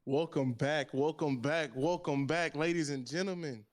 Welcome back, ladies and gentlemen.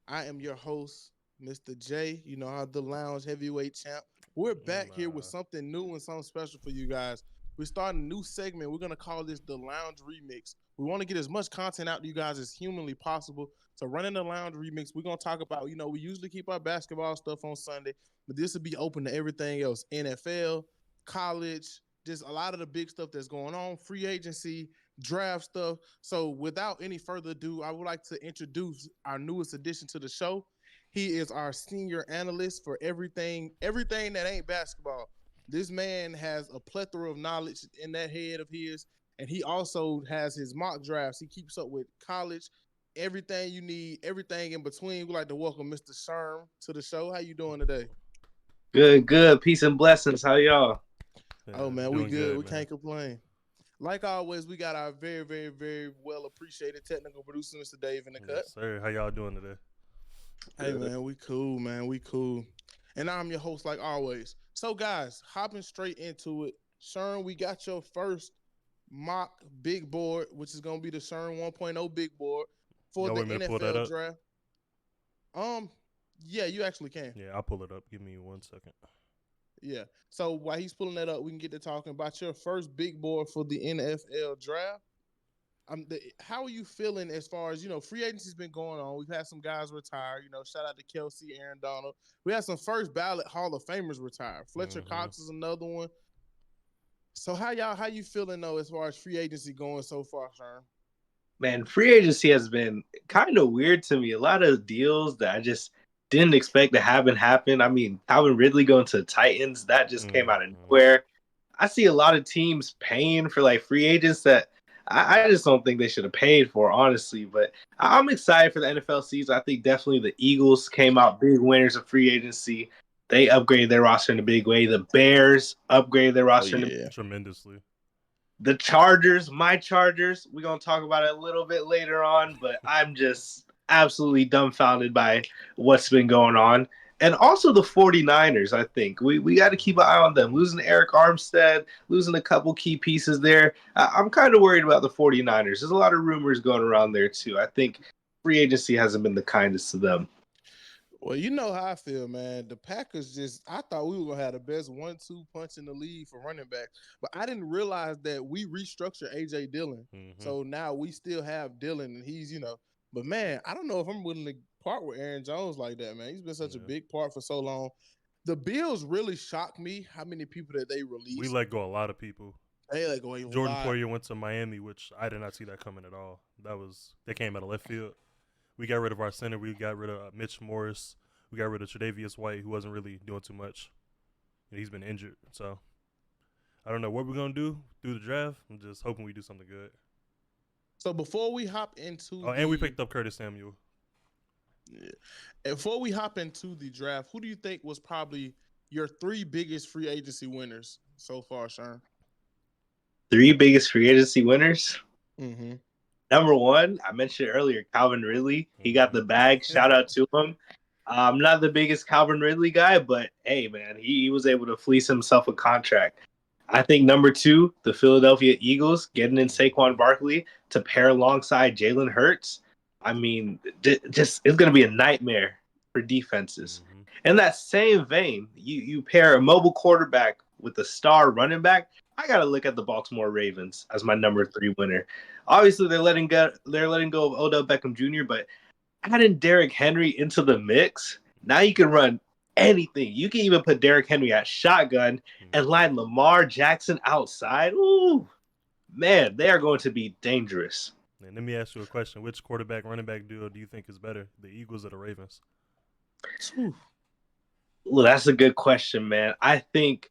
I am your host, Mr. J. You know how the lounge heavyweight champ. We're back here with Nah. something new and something special for you guys. We're starting a new segment. We're gonna call this the Lounge Remix. We want to get as much content out to you guys as humanly possible. So running the Lounge Remix, we're gonna talk about. We usually keep our basketball stuff on Sunday, but this will be open to everything else: NFL, college, just a lot of the big stuff that's going on, free agency, draft stuff. So, without any further ado, I would like to introduce our newest addition to the show. He is our senior analyst for everything that ain't basketball. This man has a plethora of knowledge in that head of his, and he also has his mock drafts. He keeps up with college, everything you need, everything in between. We'd like to welcome Mr. Sherm to the show. How you doing today? Good, good. Peace and blessings. How y'all? Oh Yeah, man, we doing good. good, We man. can't complain. Like always, we got our very well appreciated technical producer, Mr. Dave, in the cut. Yes, sir. How y'all doing today? Hey Good. man, we cool, man. We cool. And I'm your host, like always. So, guys, hopping straight into it. Sherm, we got your first mock big board, which is gonna be the Sherm 1.0 big board for Y'all the want me to pull that NFL up? draft. Um, yeah, you actually can. Yeah, I'll pull it up. Give me 1 second. Yeah. So while he's pulling that up, we can get to talking about your first big board for the NFL draft. How are you feeling as far as free agency's been going on? We've had some guys retire. Shout out to Kelsey, Aaron Donald. We had some first ballot Hall of Famers retire. Fletcher Mm-hmm. Cox is another one. So how you feeling though as far as free agency going so far, Sherm? Man, free agency has been kind of weird to me. A lot of deals that I just didn't expect to happen. I mean, Calvin Ridley going to the Titans, that just came out of Mm-hmm. nowhere. I see a lot of teams paying for like free agents that I just don't think they should have paid for, honestly. But I'm excited for the NFL season. I think definitely the Eagles came out big winners of free agency. They upgraded their roster in a big way. The Bears upgraded their Oh roster in a yeah. Tremendously. the Chargers, my Chargers, we're going to talk about it a little bit later on, but I'm just absolutely dumbfounded by what's been going on. And also the 49ers, I think. We got to keep an eye on them. Losing Eric Armstead, losing a couple key pieces there. I'm kind of worried about the 49ers. There's a lot of rumors going around there, too. I think free agency hasn't been the kindest to them. Well, you know how I feel, man. The Packers I thought we were gonna have the best 1-2 punch in the league for running back, but I didn't realize that we restructured AJ Dillon. Mm-hmm. So now we still have Dillon, and but man, I don't know if I'm willing to part with Aaron Jones like that, man. He's been such a Yeah. big part for so long. The Bills really shocked me how many people that they We released. let go a lot of people. They like go a Jordan lot. Poyer went to Miami, which I did not see that coming at all. They came out of left field. We got rid of our center. We got rid of Mitch Morris. We got rid of Tre'Davious White, who wasn't really doing too much. He's been injured, so I don't know what we're gonna do through the draft. I'm just hoping we do something good. So before we hop into Oh, and we picked up Curtis Samuel. yeah, before we hop into the draft, who do you think was probably your three biggest free agency winners so far, Sean? Three biggest free agency winners. Mm-hmm. Number one, I mentioned earlier, Calvin Ridley. He got the bag. Mm-hmm. Shout out to him. I'm not the biggest Calvin Ridley guy, but hey, man, he was able to fleece himself a contract. I think number two, the Philadelphia Eagles getting in Saquon Barkley to pair alongside Jalen Hurts. I mean, just it's going to be a nightmare for defenses. Mm-hmm. In that same vein, you pair a mobile quarterback with a star running back. I got to look at the Baltimore Ravens as my number three winner. Obviously, they're letting go of Odell Beckham Jr., but adding Derrick Henry into the mix, now you can run anything. You can even put Derrick Henry at shotgun and Mm-hmm. line Lamar Jackson outside. Ooh, man, they are going to be dangerous. And let me ask you a question: which quarterback running back duo do you think is better, the Eagles or the Ravens? Well, that's a good question, man. I think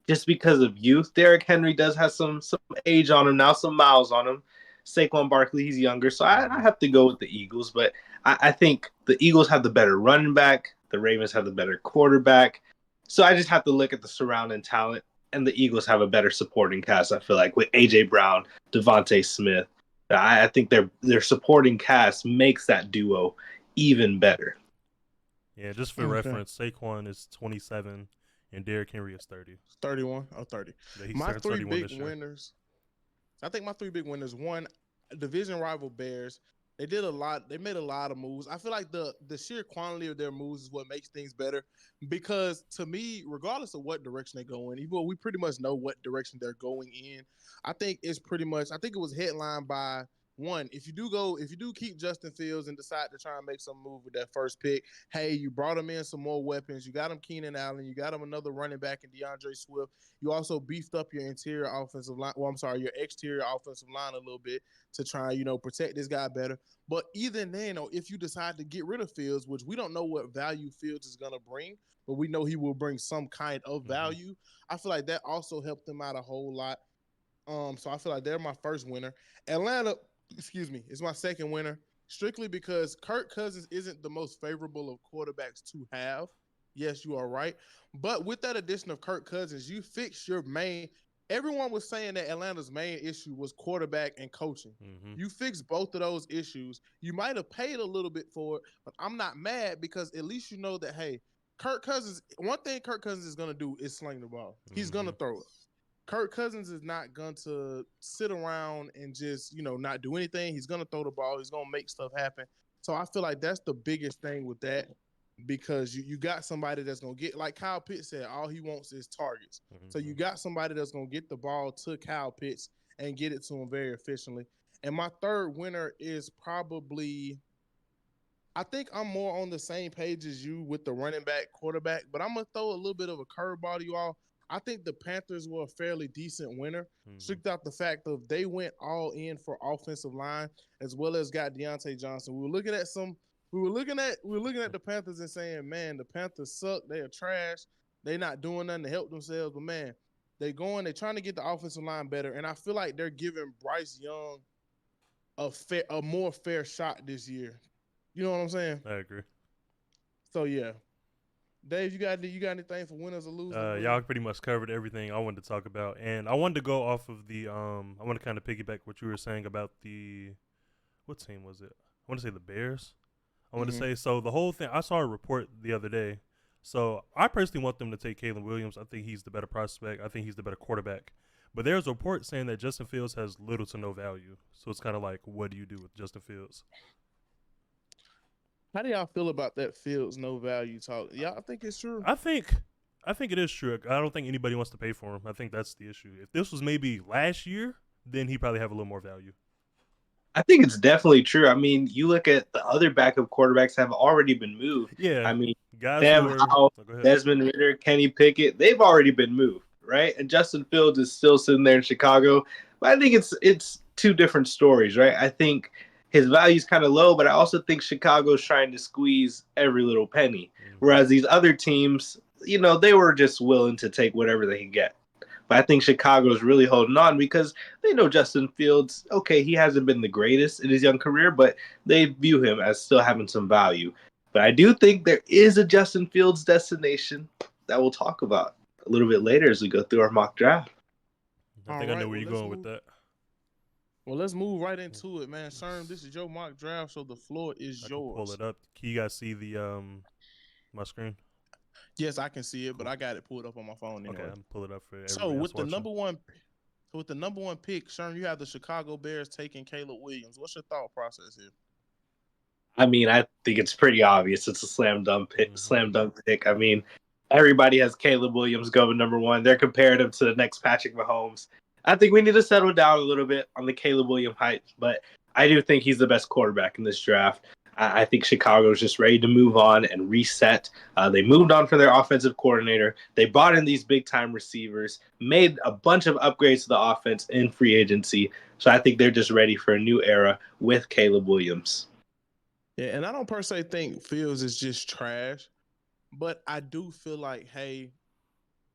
just because of youth, Derrick Henry does have some age on him now, some miles on him. Saquon Barkley, he's younger, so I Mm-hmm. have to go with the Eagles. But I think the Eagles have the better running back, the Ravens have the better quarterback. So I just have to look at the surrounding talent, and the Eagles have a better supporting cast. I feel like with AJ Brown, Devontae Smith, I think their supporting cast makes that duo even better. Yeah, just for Okay. reference, Saquon is 27 and Derrick Henry is 30. 31. Oh, 30. Yeah, he's My turned three 31 big this year. winners. I think my three big winners. One, division rival Bears. They did a lot. They made a lot of moves. I feel like the sheer quantity of their moves is what makes things better. Because to me, regardless of what direction they go in, even though we pretty much know what direction they're going in, I think it's pretty much. I think it was headlined by one. If you do keep Justin Fields and decide to try and make some move with that first pick, hey, you brought him in some more weapons. You got him Keenan Allen. You got him another running back in DeAndre Swift. You also beefed up your interior offensive line. Well, I'm sorry, your exterior offensive line a little bit to try and protect this guy better. But even then, if you decide to get rid of Fields, which we don't know what value Fields is going to bring, but we know he will bring some kind of value. I feel like that also helped them out a whole lot. So I feel like they're my first winner. Atlanta, excuse me, is my second winner, strictly because Kirk Cousins isn't the most favorable of quarterbacks to have. Yes, you are right. But with that addition of Kirk Cousins, you fix your main. Everyone was saying that Atlanta's main issue was quarterback and coaching. You fix both of those issues. You might have paid a little bit for it, but I'm not mad because at least you know that, hey, Kirk Cousins, one thing Kirk Cousins is going to do is sling the ball. He's going to throw it. Kirk Cousins is not going to sit around and just, not do anything. He's going to throw the ball. He's going to make stuff happen. So I feel like that's the biggest thing with that because you got somebody that's going to get, like Kyle Pitts said, all he wants is targets. So you got somebody that's going to get the ball to Kyle Pitts and get it to him very efficiently. And my third winner is probably, I think I'm more on the same page as you with the running back quarterback, but I'm going to throw a little bit of a curveball to you all. I think the Panthers were a fairly decent winner, strict out the fact of they went all in for offensive line as well as got Deontay Johnson. We were looking at the Panthers and saying, man, the Panthers suck. They are trash. They're not doing nothing to help themselves. But man, they're trying to get the offensive line better. And I feel like they're giving Bryce Young a more fair shot this year. You know what I'm saying? I agree. So yeah. Dave, you got anything for winners or losers? Y'all pretty much covered everything I wanted to talk about, and I wanted to go off of the I want to kind of piggyback what you were saying about what team was it? I want to say the Bears. I want to say so the whole thing. I saw a report the other day. So I personally want them to take Caleb Williams. I think he's the better prospect. I think he's the better quarterback. But there's a report saying that Justin Fields has little to no value. So it's kind of like, what do you do with Justin Fields? How do y'all feel about that Fields no value talk? Y'all think it's true? I think it is true. I don't think anybody wants to pay for him. I think that's the issue. If this was maybe last year, then he'd probably have a little more value. I think it's definitely true. I mean, you look at the other backup quarterbacks have already been moved. Yeah. I mean, guys Sam Howell, Desmond Ridder, Kenny Pickett, they've already been moved, right? And Justin Fields is still sitting there in Chicago. But I think it's two different stories, right? I think his value is kind of low, but I also think Chicago's trying to squeeze every little penny. Whereas these other teams, they were just willing to take whatever they can get. But I think Chicago's really holding on because they know Justin Fields, okay, he hasn't been the greatest in his young career, but they view him as still having some value. But I do think there is a Justin Fields destination that we'll talk about a little bit later as we go through our mock draft. I think I know where you're going with that. Well, let's move right into it, man. Sherm, this is your mock draft, so the floor is yours. Pull it up. Can you guys see the my screen? Yes, I can see it, but I got it pulled up on my phone anyway. Okay, I'm pull it up for everybody. So with the number one pick, Sherm, you have the Chicago Bears taking Caleb Williams. What's your thought process here? I mean, I think it's pretty obvious. It's a slam dunk pick. I mean, everybody has Caleb Williams going number one. They're comparing him to the next Patrick Mahomes. I think we need to settle down a little bit on the Caleb Williams hype, but I do think he's the best quarterback in this draft. I think Chicago's just ready to move on and reset. They moved on for their offensive coordinator. They brought in these big-time receivers, made a bunch of upgrades to the offense in free agency. So I think they're just ready for a new era with Caleb Williams. Yeah, and I don't per se think Fields is just trash, but I do feel like, hey,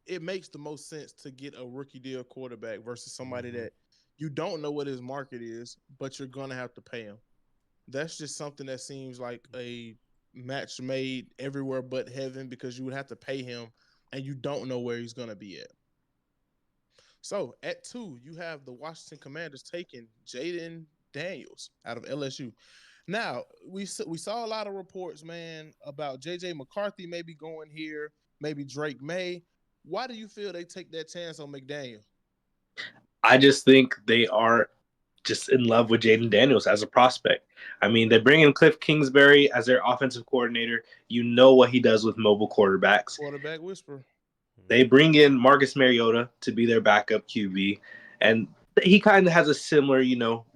it makes the most sense to get a rookie deal quarterback versus somebody that you don't know what his market is, but you're going to have to pay him. That's just something that seems like a match made everywhere but heaven because you would have to pay him and you don't know where he's going to be at. So at 2, you have the Washington Commanders taking Jaden Daniels out of LSU. Now, we saw a lot of reports, man, about J.J. McCarthy maybe going here, maybe Drake May. Why do you feel they take that chance on McDaniel? I just think they are just in love with Jaden Daniels as a prospect. I mean, they bring in Cliff Kingsbury as their offensive coordinator. You know what he does with mobile quarterbacks. Quarterback whisper. They bring in Marcus Mariota to be their backup QB, and he kind of has a similar,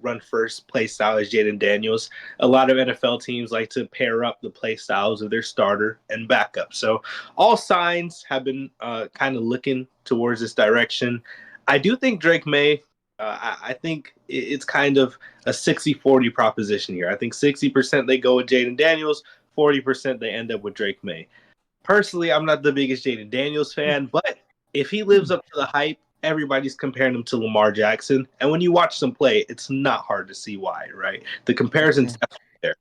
run first play style as Jaden Daniels. A lot of NFL teams like to pair up the play styles of their starter and backup. So all signs have been kind of looking towards this direction. I do think Drake May. I think it's kind of a 60-40 proposition here. I think 60% they go with Jaden Daniels, 40% they end up with Drake May. Personally, I'm not the biggest Jaden Daniels fan, but if he lives up to the hype, everybody's comparing him to Lamar Jackson. And when you watch them play, it's not hard to see why, right? The comparison's there.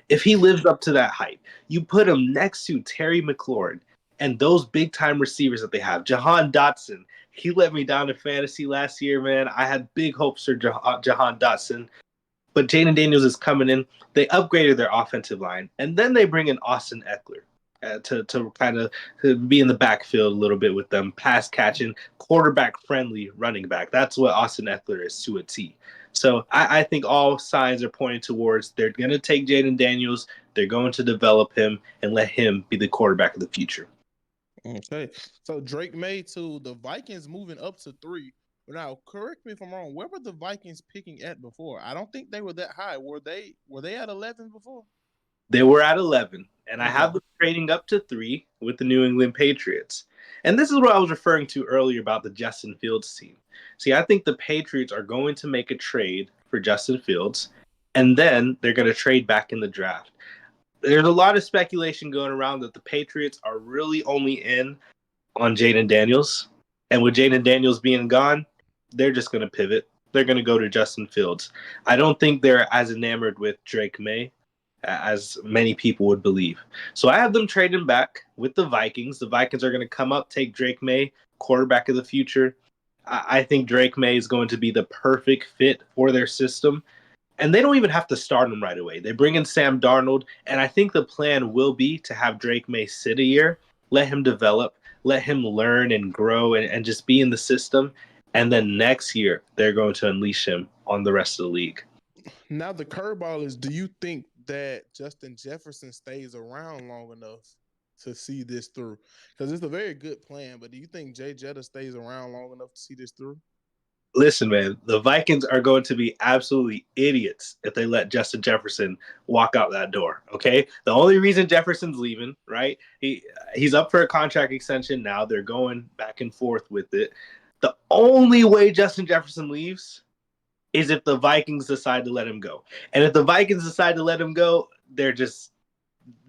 If he lives up to that hype, you put him next to Terry McLaurin and those big time receivers that they have. Jahan Dotson, he let me down in fantasy last year, man. I had big hopes for Jahan Dotson. But Jaden Daniels is coming in. They upgraded their offensive line, and then they bring in Austin Eckler to kind of be in the backfield a little bit with them, pass catching, quarterback friendly running back. That's what Austin Eckler is to a T. So I think all signs are pointing towards they're going to take Jaden Daniels, they're going to develop him and let him be the quarterback of the future. Okay, so Drake May to the Vikings moving up to 3. Now, correct me if I'm wrong. Where were the Vikings picking at before? I don't think they were that high. Were they at 11 before? They were at 11, and I Okay. have them trading up to 3 with the New England Patriots. And this is what I was referring to earlier about the Justin Fields team. See, I think the Patriots are going to make a trade for Justin Fields, and then they're going to trade back in the draft. There's a lot of speculation going around that the Patriots are really only in on Jaden Daniels. And with Jaden Daniels being gone, they're just going to pivot. They're going to go to Justin Fields. I don't think they're as enamored with Drake May as many people would believe. So I have them trading back with the Vikings. The Vikings are going to come up, take Drake May, quarterback of the future. I think Drake May is going to be the perfect fit for their system. And they don't even have to start him right away. They bring in Sam Darnold, and I think the plan will be to have Drake May sit a year, let him develop, let him learn and grow and just be in the system. And then next year, they're going to unleash him on the rest of the league. Now the curveball is: do you think that Justin Jefferson stays around long enough to see this through? Because it's a very good plan, but do you think Jay Jetta stays around long enough to see this through? Listen, man, the Vikings are going to be absolutely idiots if they let Justin Jefferson walk out that door. Okay, the only reason Jefferson's leaving, right? He's up for a contract extension now. They're going back and forth with it. The only way Justin Jefferson leaves is if the Vikings decide to let him go. And if the Vikings decide to let him go, they're just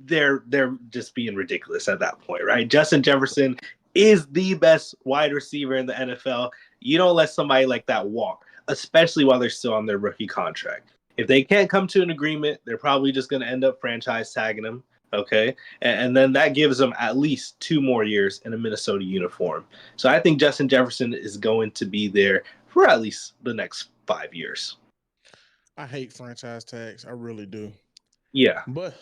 being ridiculous at that point, right? Justin Jefferson is the best wide receiver in the NFL. You don't let somebody like that walk, especially while they're still on their rookie contract. If they can't come to an agreement, they're probably just going to end up franchise tagging him. Okay. And then that gives them at least 2 more years in a Minnesota uniform. So I think Justin Jefferson is going to be there for at least the next 5 years. I hate franchise tags. I really do. Yeah. But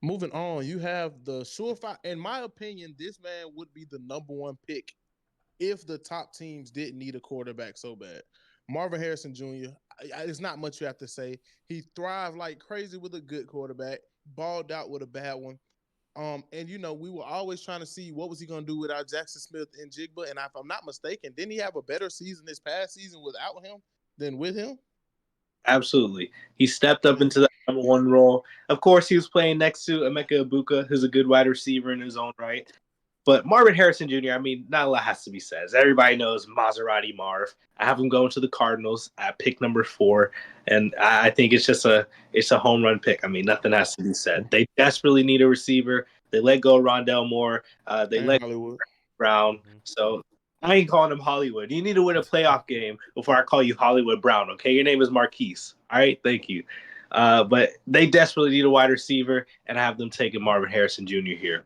moving on, you have the surefire. In my opinion, this man would be the number 1 pick if the top teams didn't need a quarterback so bad. Marvin Harrison Jr., it's not much you have to say. He thrived like crazy with a good quarterback, balled out with a bad one. And we were always trying to see what was he going to do without Jackson Smith and Jigba. And if I'm not mistaken, didn't he have a better season this past season without him than with him? Absolutely. He stepped up into the number 1 role. Of course, he was playing next to Emeka Ibuka, who's a good wide receiver in his own right. But Marvin Harrison Jr., I mean, not a lot has to be said. As everybody knows Maserati Marv. I have him going to the Cardinals at pick number 4. And I think it's a home run pick. I mean, nothing has to be said. They desperately need a receiver. They let go of Rondell Moore. They let Hollywood Brown. So I ain't calling him Hollywood. You need to win a playoff game before I call you Hollywood Brown, okay? Your name is Marquise. All right? Thank you. But they desperately need a wide receiver, and I have them taking Marvin Harrison Jr. here.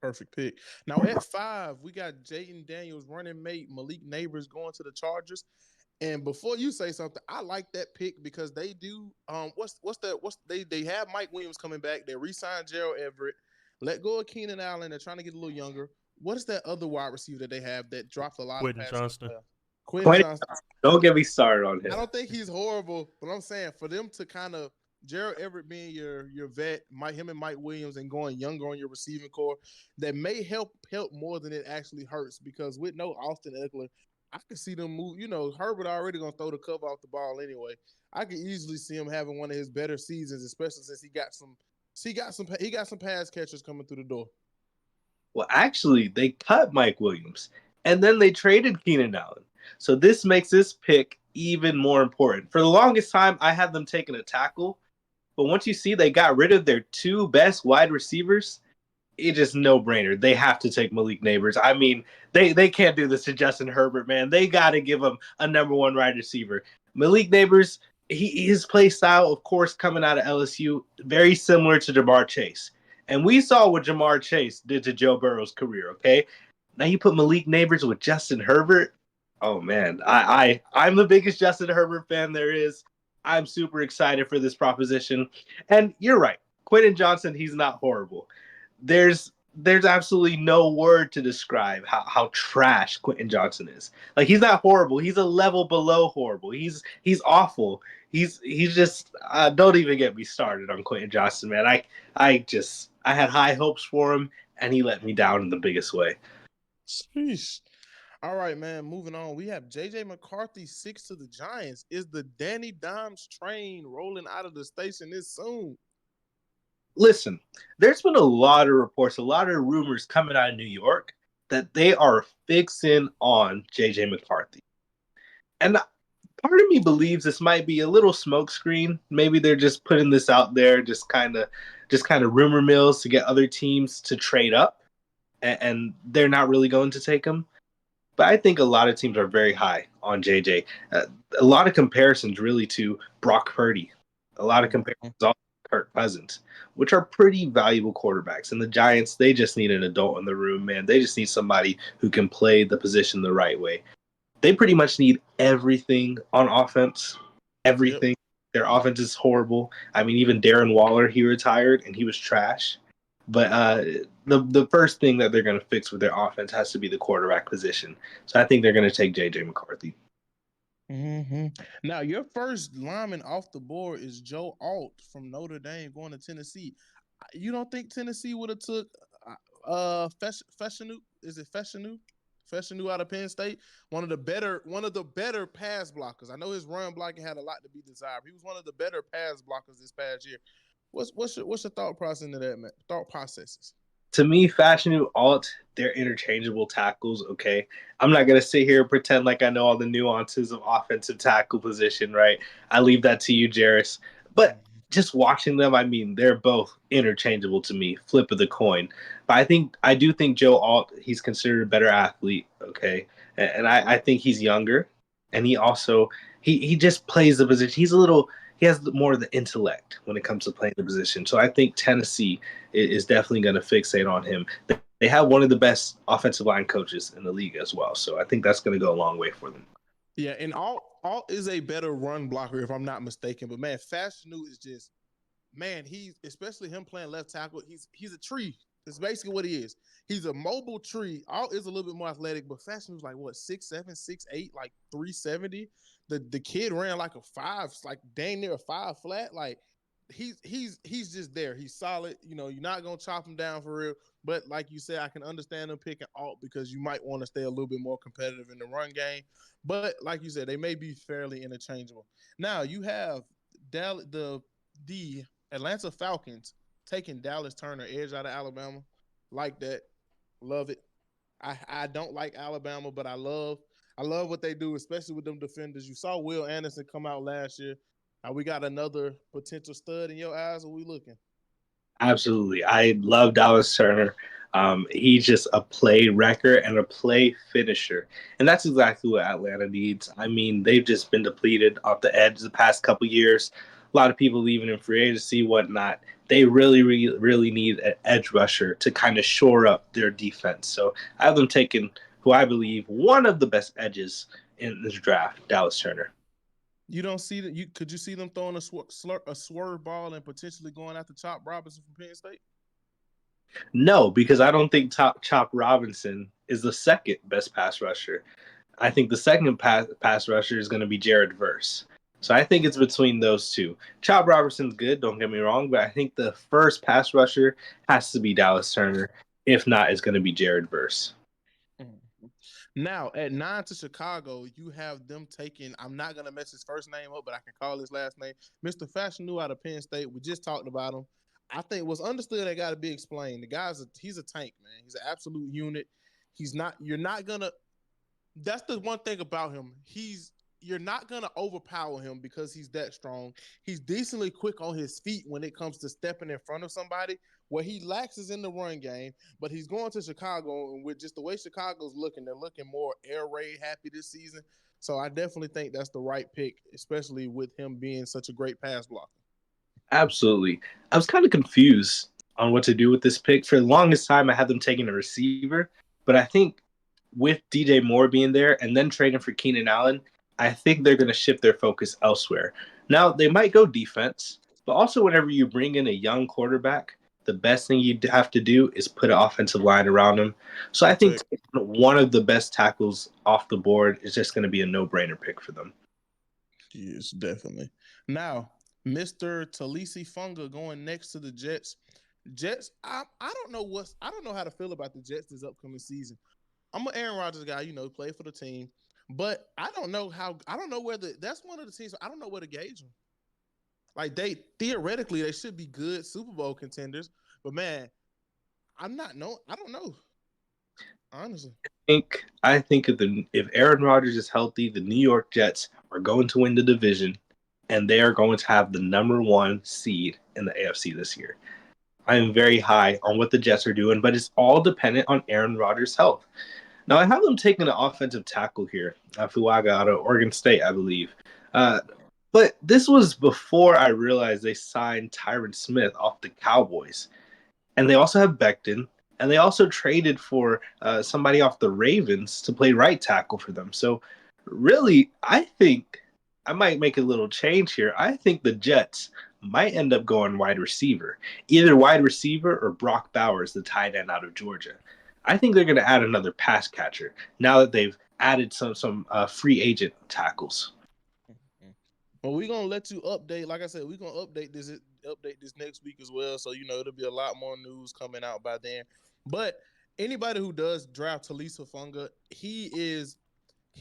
Perfect pick. Now at 5, we got Jaden Daniels, running mate Malik Neighbors going to the Chargers. And before you say something, I like that pick because they do. They have Mike Williams coming back. They re-signed Gerald Everett, let go of Keenan Allen. They're trying to get a little younger. What is that other wide receiver that they have that dropped a lot Quentin of passes? Johnston. Quentin Quentin, Johnson. don't get me started on I him. don't think he's horrible, but I'm saying for them to kind of Gerald Everett being your vet, him and Mike Williams, and going younger on your receiving core, that may help more than it actually hurts. Because with no Austin Eckler, I could see them move. You know, Herbert already gonna throw the cover off the ball anyway. I could easily see him having one of his better seasons, especially since he got some pass catchers coming through the door. Well, actually, they cut Mike Williams, and then they traded Keenan Allen. So this makes this pick even more important. For the longest time, I had them taking a tackle, but once you see they got rid of their two best wide receivers, it is no brainer. They have to take Malik Neighbors. I mean, they can't do this to Justin Herbert, man. They got to give him a number one wide receiver. Malik Neighbors, his play style, of course, coming out of LSU, very similar to Jamar Chase. And we saw what Jamar Chase did to Joe Burrow's career. Okay, now you put Malik Neighbors with Justin Herbert. Oh man, I'm the biggest Justin Herbert fan there is. I'm super excited for this proposition. And you're right, Quentin Johnson, he's not horrible. There's absolutely no word to describe how trash Quentin Johnson is. Like, he's not horrible. He's a level below horrible. He's awful. He's just don't even get me started on Quentin Johnson, man. I had high hopes for him, and he let me down in the biggest way. Sheesh. All right, man. Moving on. We have JJ McCarthy 6 to the Giants. Is the Danny Dimes train rolling out of the station this soon? Listen, there's been a lot of reports, a lot of rumors coming out of New York that they are fixing on JJ McCarthy. And part of me believes this might be a little smokescreen. Maybe they're just putting this out there, just kind of rumor mills to get other teams to trade up, and they're not really going to take him. But I think a lot of teams are very high on JJ. A lot of comparisons really to Brock Purdy. A lot of comparisons also to Kirk Cousins, which are pretty valuable quarterbacks. And the Giants, they just need an adult in the room, man. They just need somebody who can play the position the right way. They pretty much need everything on offense. Everything. Yep. Their offense is horrible. I mean, even Darren Waller, he retired and he was trash. But the first thing that they're going to fix with their offense has to be the quarterback position. So I think they're going to take J.J. McCarthy. Mm-hmm. Now, your first lineman off the board is Joe Alt from Notre Dame going to Tennessee. You don't think Tennessee would have took Feshanu? Is it Feshanu? Feshanu out of Penn State, one of the better pass blockers. I know his run blocking had a lot to be desired. He was one of the better pass blockers this past year. What's your thought process into that, man? Thought processes. To me, Fashanu, Alt, they're interchangeable tackles, okay? I'm not going to sit here and pretend like I know all the nuances of offensive tackle position, right? I leave that to you, Jarris. But just watching them, I mean, they're both interchangeable to me, flip of the coin. But I do think Joe Alt, he's considered a better athlete, okay? And I think he's younger. And he also, he just plays the position. He has more of the intellect when it comes to playing the position. So I think Tennessee is definitely going to fixate on him. They have one of the best offensive line coaches in the league as well. So I think that's going to go a long way for them. Yeah, and Alt is a better run blocker if I'm not mistaken. But man, Fashanu is just, man, he's, especially him playing left tackle, he's a tree. That's basically what he is. He's a mobile tree. Alt is a little bit more athletic, but Fashanu's like what, 6'7", 6'8", like 370. The kid ran like a 5, like dang near a 5 flat. Like he's just there. He's solid. You know, you're not gonna chop him down for real. But like you said, I can understand them picking Alt because you might want to stay a little bit more competitive in the run game. But like you said, they may be fairly interchangeable. Now you have the Atlanta Falcons taking Dallas Turner, edge out of Alabama. Like that. Love it. I don't like Alabama, but I love what they do, especially with them defenders. You saw Will Anderson come out last year. We got another potential stud in your eyes. Are we looking? Absolutely. I love Dallas Turner. He's just a play wrecker and a play finisher. And that's exactly what Atlanta needs. I mean, they've just been depleted off the edge the past couple years. A lot of people leaving in free agency, whatnot. They really, really, really need an edge rusher to kind of shore up their defense. So I have them taking who I believe one of the best edges in this draft, Dallas Turner. You don't see that? Could you see them throwing a swerve ball and potentially going after Chop Robinson from Penn State? No, because I don't think Chop Robinson is the second best pass rusher. I think the second pass rusher is going to be Jared Verse. So I think it's between those two. Chop Robertson's good, don't get me wrong, but I think the first pass rusher has to be Dallas Turner. If not, it's going to be Jared Verse. Now at 9 to Chicago, you have them taking. I'm not gonna mess his first name up, but I can call his last name, Mr. Fashanu out of Penn State. We just talked about him. I think what's understood that got to be explained. The he's a tank, man. He's an absolute unit. He's not. You're not gonna. That's the one thing about him. You're not gonna overpower him because he's that strong. He's decently quick on his feet when it comes to stepping in front of somebody. Where he lacks is in the run game, but he's going to Chicago, and with just the way Chicago's looking, they're looking more air raid happy this season. So I definitely think that's the right pick, especially with him being such a great pass blocker. Absolutely. I was kind of confused on what to do with this pick. For the longest time, I had them taking a receiver, but I think with DJ Moore being there and then trading for Keenan Allen, I think they're going to shift their focus elsewhere. Now, they might go defense, but also whenever you bring in a young quarterback, the best thing you have to do is put an offensive line around him. So I think one of the best tackles off the board is just going to be a no-brainer pick for them. Yes, definitely. Now, Mr. Talisi Funga going next to the Jets. Jets, I don't know how to feel about the Jets this upcoming season. I'm an Aaron Rodgers guy, play for the team, but I don't know whether that's one of the teams. I don't know where to gauge them. Like theoretically they should be good Super Bowl contenders, but man, I don't know. Honestly, I think if Aaron Rodgers is healthy, the New York Jets are going to win the division, and they are going to have the number 1 seed in the AFC this year. I am very high on what the Jets are doing, but it's all dependent on Aaron Rodgers' health. Now, I have them taking an offensive tackle here, Fuaga out of Oregon State, I believe. But this was before I realized they signed Tyron Smith off the Cowboys. And they also have Becton, and they also traded for somebody off the Ravens to play right tackle for them. So, really, I think I might make a little change here. I think the Jets might end up going wide receiver, either wide receiver or Brock Bowers, the tight end out of Georgia. I think they're going to add another pass catcher now that they've added some free agent tackles. well, we're gonna let you update. Like I said, we're gonna update this next week as well. So it'll be a lot more news coming out by then. But anybody who does draft Talisa Funga, he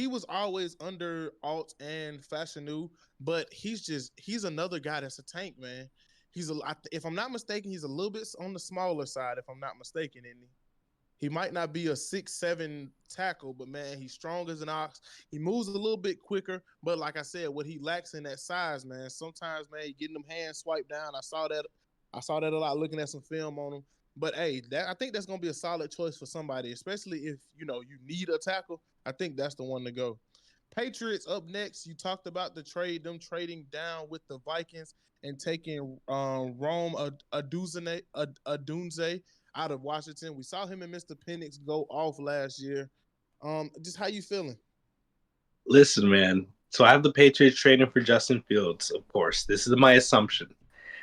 was always under Alt and Fashanu, but he's another guy that's a tank, man. If I'm not mistaken, he's a little bit on the smaller side. If I'm not mistaken, isn't he? He might not be a 6'7" tackle, but man, he's strong as an ox. He moves a little bit quicker, but like I said, what he lacks in that size, man. Sometimes, man, you getting them hands swiped down. I saw that a lot looking at some film on him. But hey, I think that's gonna be a solid choice for somebody, especially if you need a tackle. I think that's the one to go. Patriots up next. You talked about them trading down with the Vikings and taking Rome Adunze out of Washington. We saw him and Mr. Penix go off last year. Just how you feeling? Listen, man. So I have the Patriots trading for Justin Fields, of course. This is my assumption.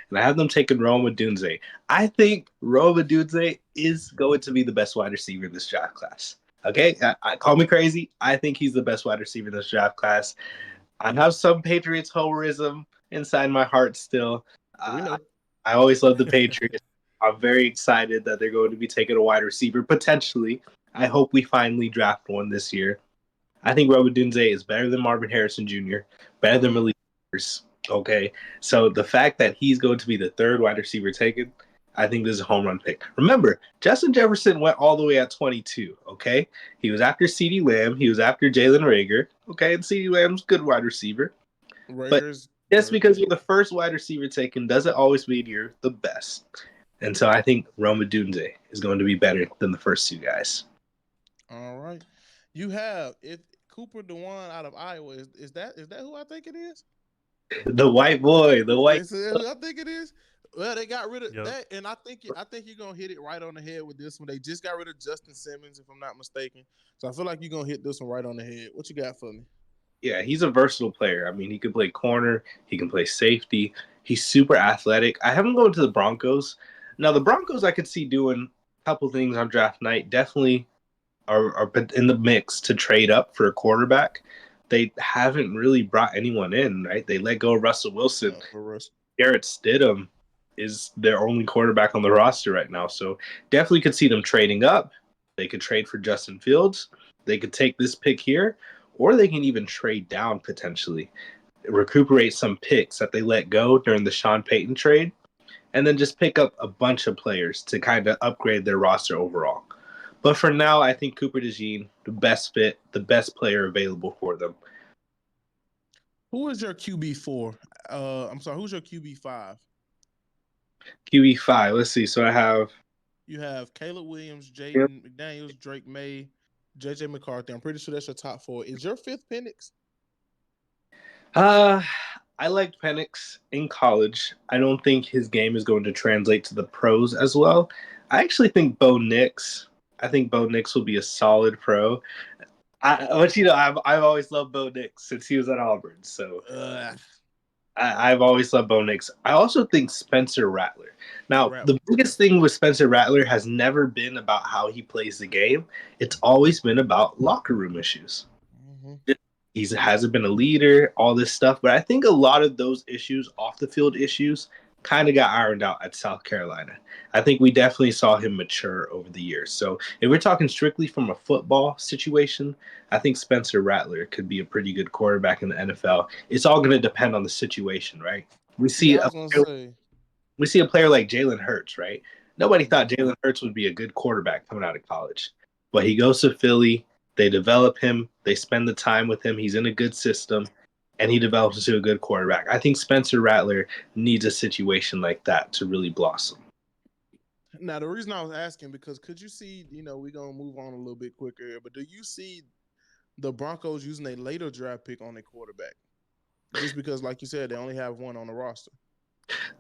And I have them taking Rome Odunze. I think Rome Odunze is going to be the best wide receiver in this draft class. Okay? Call me crazy. I think he's the best wide receiver in this draft class. I have some Patriots homerism inside my heart still. I always love the Patriots. I'm very excited that they're going to be taking a wide receiver, potentially. I hope we finally draft one this year. I think Robert Dunze is better than Marvin Harrison Jr., better than Malik Willis. Okay, so the fact that he's going to be the third wide receiver taken, I think this is a home run pick. Remember, Justin Jefferson went all the way at 22. Okay, he was after CeeDee Lamb, he was after Jalen Rager. Okay, and CeeDee Lamb's a good wide receiver. Rager's but just because you're the first wide receiver taken doesn't always mean you're the best. And so I think Roma Dunze is going to be better than the first two guys. All right, you have if Cooper DeWan out of Iowa is that who I think it is? The white boy, Is who I think it is. Well, they got rid of that, and I think you're gonna hit it right on the head with this one. They just got rid of Justin Simmons, if I'm not mistaken. So I feel like you're gonna hit this one right on the head. What you got for me? Yeah, he's a versatile player. I mean, he can play corner, he can play safety. He's super athletic. I have him going to the Broncos. Now, the Broncos I could see doing a couple things on draft night. Definitely are in the mix to trade up for a quarterback, they haven't really brought anyone in, right? They let go of Russell Wilson. For us. Garrett Stidham is their only quarterback on the roster right now. So definitely could see them trading up. They could trade for Justin Fields. They could take this pick here, or they can even trade down potentially, recuperate some picks that they let go during the Sean Payton trade, and then just pick up a bunch of players to kind of upgrade their roster overall. But for now, I think Cooper DeJean, the best fit, the best player available for them. Who is your QB4? I'm sorry, who's your QB5? QB5, let's see. So I have You have Caleb Williams, Jaden McDaniels, Drake May, JJ McCarthy. I'm pretty sure that's your top four. Is your fifth Penix? Uh, I liked Penix in college. I don't think his game is going to translate to the pros as well. I actually think Bo Nix. I think Bo Nix will be a solid pro. But I've always loved Bo Nix since he was at Auburn. So Uh, I've always loved Bo Nix. I also think Spencer Rattler. Now, Rattler. the biggest thing with Spencer Rattler has never been about how he plays the game. It's always been about locker room issues. Mm-hmm. He hasn't been a leader, all this stuff. But I think a lot of those issues, off the field issues, kind of got ironed out at South Carolina. I think we definitely saw him mature over the years. So if we're talking strictly from a football situation, I think Spencer Rattler could be a pretty good quarterback in the NFL. It's all going to depend on the situation, right? We see Yeah, I a was gonna say. we see a player like Jalen Hurts, right? Nobody thought Mhm. Jalen Hurts would be a good quarterback coming out of college, but he goes to Philly. They develop him. They spend the time with him. He's in a good system, and he develops into a good quarterback. I think Spencer Rattler needs a situation like that to really blossom. Now the reason I was asking because could you see, we're gonna move on a little bit quicker, but do you see the Broncos using a later draft pick on a quarterback? Just because, like you said, they only have one on the roster.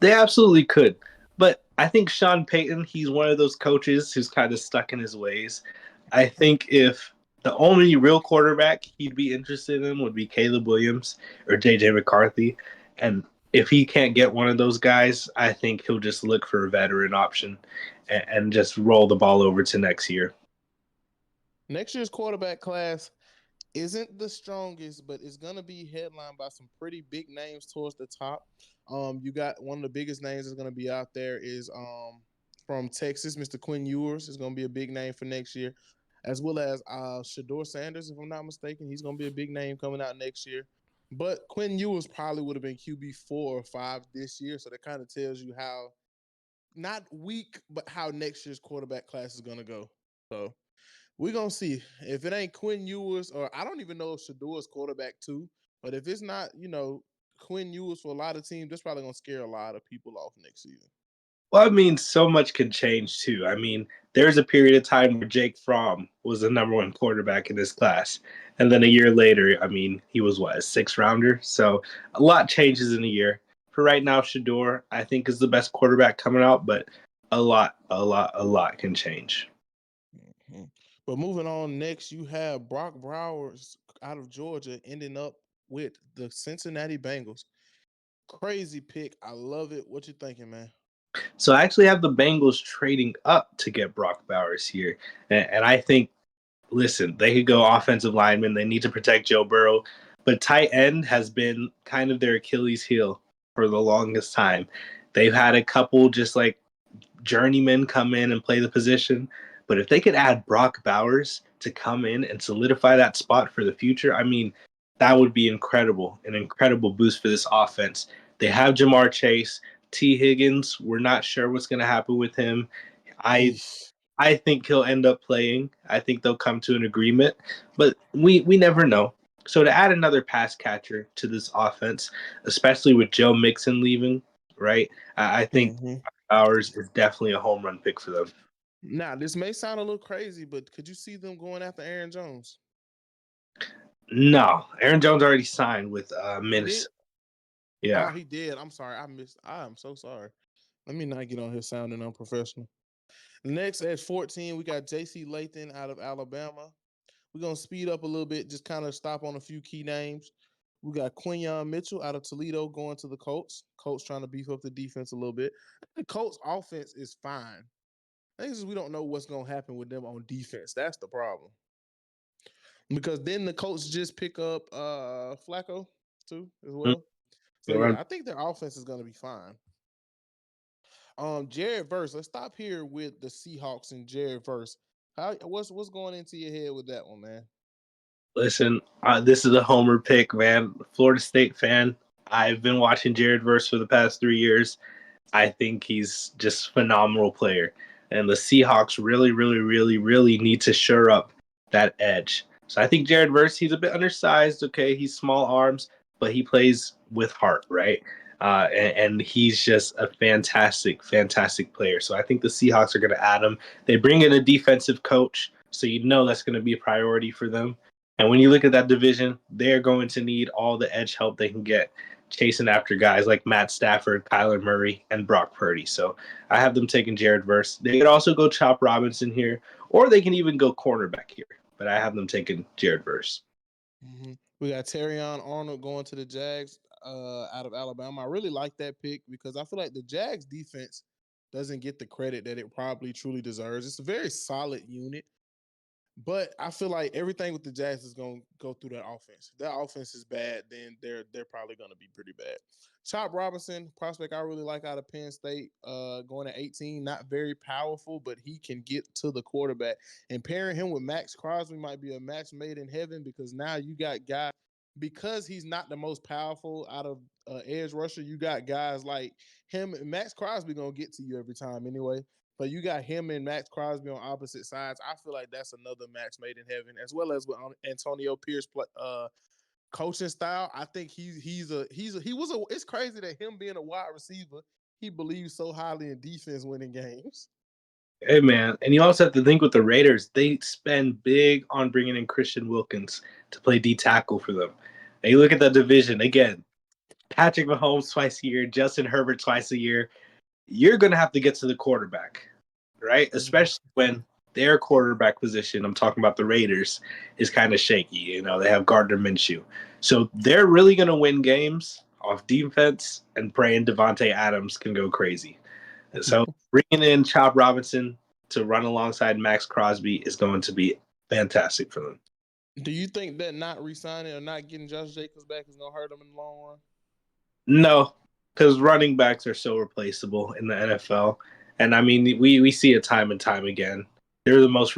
They absolutely could. But I think Sean Payton, he's one of those coaches who's kind of stuck in his ways. I think if the only real quarterback he'd be interested in would be Caleb Williams or JJ McCarthy. And if he can't get one of those guys, I think he'll just look for a veteran option and just roll the ball over to next year. Next year's quarterback class isn't the strongest, but it's gonna be headlined by some pretty big names towards the top. You got one of the biggest names that's gonna be out there is from Texas, Mr. Quinn Ewers is gonna be a big name for next year, as well as Shador Sanders, if I'm not mistaken, he's gonna be a big name coming out next year. But Quinn Ewers probably would have been QB 4 or 5 this year, so that kind of tells you how not weak, but how next year's quarterback class is gonna go. So we're gonna see if it ain't Quinn Ewers, or I don't even know if Shador's quarterback too. But if it's not, Quinn Ewers for a lot of teams, that's probably gonna scare a lot of people off next season. Well, I mean, so much can change too. I mean, there's a period of time where Jake Fromm was the number one quarterback in this class. And then a year later, I mean, he was what, a six rounder? So a lot changes in a year. For right now, Shador, I think, is the best quarterback coming out, but a lot can change. Mhm. But moving on, next you have Brock Bowers out of Georgia ending up with the Cincinnati Bengals. Crazy pick. I love it. What you thinking, man? So I actually have the Bengals trading up to get Brock Bowers here. And I think, listen, they could go offensive lineman. They need to protect Joe Burrow. But tight end has been kind of their Achilles heel for the longest time. They've had a couple just like journeymen come in and play the position. But if they could add Brock Bowers to come in and solidify that spot for the future, I mean, that would be incredible, an incredible boost for this offense. They have Jamar Chase, T. Higgins. We're not sure what's going to happen with him. I Eesh. I think he'll end up playing. I think they'll come to an agreement, but we never know. So to add another pass catcher to this offense, especially with Joe Mixon leaving, right? I think Mhm. Bowers is definitely a home run pick for them. Now, this may sound a little crazy, but could you see them going after Aaron Jones? No, Aaron Jones already signed with He did. Minnesota. Oh, Yeah. he did. I'm sorry. I missed. I am so sorry. Let me not get on here sounding unprofessional. Next at 14, we got JC Lathan out of Alabama. We're gonna speed up a little bit, just kind of stop on a few key names. We got Quinyon Mitchell out of Toledo going to the Colts. Colts trying to beef up the defense a little bit. The Colts offense is fine. I think it's just we don't know what's gonna happen with them on defense. That's the problem. Because then the coach just pick up Flacco too as well. So yeah, I think their offense is gonna be fine. Jared Verse. Let's stop here with the Seahawks and Jared Verse. What's going into your head with that one, man? Listen, this is a homer pick, man. Florida State fan. I've been watching Jared Verse for the past 3 years. I think he's just a phenomenal player. And the Seahawks really, really, really, really need to shore up that edge. So I think Jared Verse, he's a bit undersized. Okay, he's small arms, but he plays with heart, right? And he's just a fantastic, fantastic player. So I think the Seahawks are going to add him. They bring in a defensive coach, so you know that's going to be a priority for them. And when you look at that division, they're going to need all the edge help they can get chasing after guys like Matt Stafford, Kyler Murray, and Brock Purdy. So I have them taking Jared Verse. They could also go Chop Robinson here, or they can even go cornerback here. But I have them taking Jared Verse. Mm-hmm. We got Terrion Arnold going to the Jags out of Alabama. I really like that pick because I feel like the Jags defense doesn't get the credit that it probably truly deserves. It's a very solid unit. But I feel like everything with the Jags is going to go through that offense. If that offense is bad, then they're probably going to be pretty bad. Chop Robinson, prospect I really like out of Penn State, going at 18, not very powerful, but he can get to the quarterback. And pairing him with Max Crosby might be a match made in heaven because now you got guys, because he's not the most powerful out of edge rusher, you got guys like him. Max Crosby going to get to you every time anyway. But you got him and Max Crosby on opposite sides. I feel like that's another match made in heaven, as well as with Antonio Pierce coaching style. I think he was a. It's crazy that him being a wide receiver, he believes so highly in defense winning games. Hey, man. And you also have to think with the Raiders, they spend big on bringing in Christian Wilkins to play D tackle for them. And you look at that division, again, Patrick Mahomes twice a year, Justin Herbert twice a year. You're going to have to get to the quarterback, right? Especially when their quarterback position, I'm talking about the Raiders, is kind of shaky. You know, they have Gardner Minshew. So they're really going to win games off defense and praying Devontae Adams can go crazy. So bringing in Chop Robinson to run alongside Max Crosby is going to be fantastic for them. Do you think that not re-signing or not getting Josh Jacobs back is going to hurt them in the long run? No, because running backs are so replaceable in the NFL, and I mean we see it time and time again. They're the most